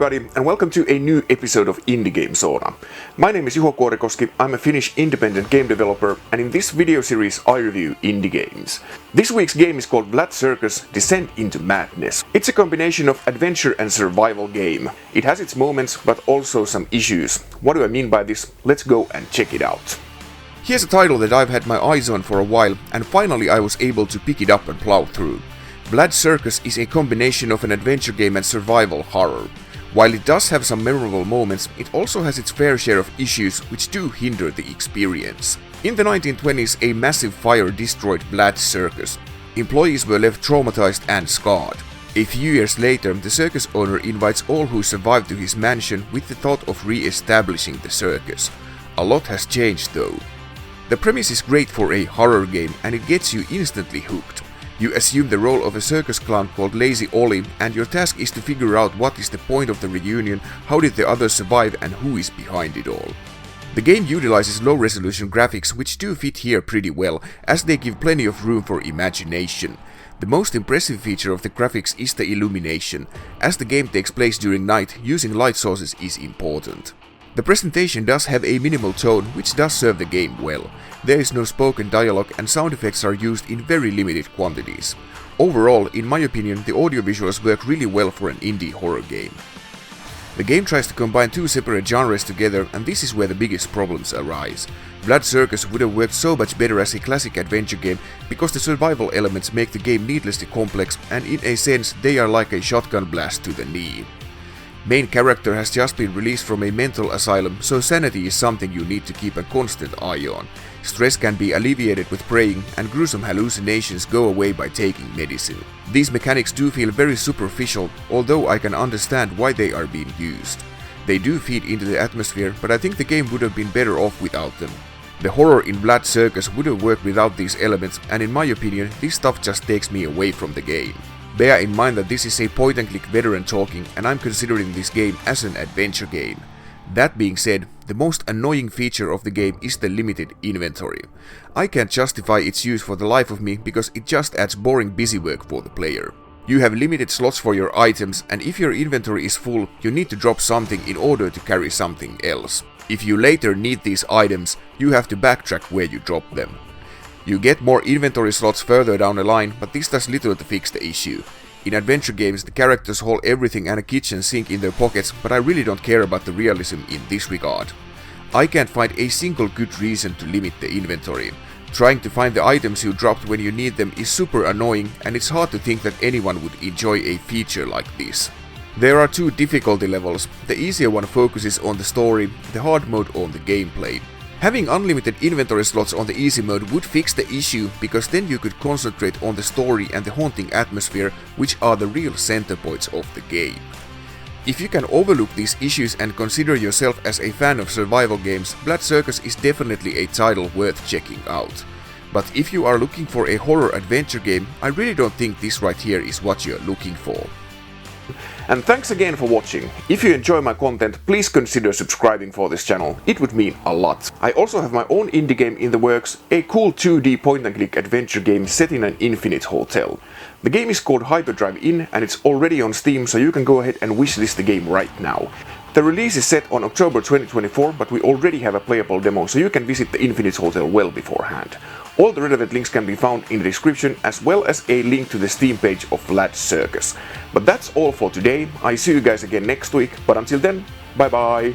everybody, and welcome to a new episode of Indie Game Sauna. My name is Juho. I'm a Finnish independent game developer, and in this video series I review indie games. This week's game is called Vlad Circus: Descent into Madness. It's a combination of adventure and survival game. It has its moments, but also some issues. What do I mean by this? Let's go and check it out. Here's a title that I've had my eyes on for a while, and finally I was able to pick it up and plow through. Vlad Circus is a combination of an adventure game and survival horror. While it does have some memorable moments, it also has its fair share of issues which do hinder the experience. In the 1920s, a massive fire destroyed Vlad Circus. Employees were left traumatized and scarred. A few years later, the circus owner invites all who survived to his mansion with the thought of re-establishing the circus. A lot has changed though. The premise is great for a horror game and it gets you instantly hooked. You assume the role of a circus clown called Lazy Ollie, and your task is to figure out what is the point of the reunion, how did the others survive, and who is behind it all. The game utilizes low-resolution graphics which do fit here pretty well, as they give plenty of room for imagination. The most impressive feature of the graphics is the illumination. As the game takes place during night, using light sources is important. The presentation does have a minimal tone, which does serve the game well. There is no spoken dialogue and sound effects are used in very limited quantities. Overall, in my opinion, the audiovisuals work really well for an indie horror game. The game tries to combine two separate genres together, and this is where the biggest problems arise. Vlad Circus would have worked so much better as a classic adventure game because the survival elements make the game needlessly complex, and in a sense they are like a shotgun blast to the knee. Main character has just been released from a mental asylum, so sanity is something you need to keep a constant eye on. Stress can be alleviated with praying, and gruesome hallucinations go away by taking medicine. These mechanics do feel very superficial, although I can understand why they are being used. They do feed into the atmosphere, but I think the game would have been better off without them. The horror in Vlad Circus would have worked without these elements, and in my opinion, this stuff just takes me away from the game. Bear in mind that this is a point-and-click veteran talking, and I'm considering this game as an adventure game. That being said, the most annoying feature of the game is the limited inventory. I can't justify its use for the life of me because it just adds boring busywork for the player. You have limited slots for your items, and if your inventory is full, you need to drop something in order to carry something else. If you later need these items, you have to backtrack where you dropped them. You get more inventory slots further down the line, but this does little to fix the issue. In adventure games, the characters haul everything and a kitchen sink in their pockets, but I really don't care about the realism in this regard. I can't find a single good reason to limit the inventory. Trying to find the items you dropped when you need them is super annoying, and it's hard to think that anyone would enjoy a feature like this. There are two difficulty levels. The easier one focuses on the story, the hard mode on the gameplay. Having unlimited inventory slots on the easy mode would fix the issue, because then you could concentrate on the story and the haunting atmosphere, which are the real center points of the game. If you can overlook these issues and consider yourself as a fan of survival games, Vlad Circus is definitely a title worth checking out. But if you are looking for a horror adventure game, I really don't think this right here is what you're looking for. And thanks again for watching. If you enjoy my content, please consider subscribing for this channel. It would mean a lot. I also have my own indie game in the works, a cool 2D point-and-click adventure game set in an infinite hotel. The game is called Hyperdrive In, and it's already on Steam, so you can go ahead and wishlist the game right now. The release is set on October 2024, but we already have a playable demo, so you can visit the Infinite Hotel well beforehand. All the relevant links can be found in the description, as well as a link to the Steam page of Vlad Circus. But that's all for today. I see you guys again next week, but until then, bye bye!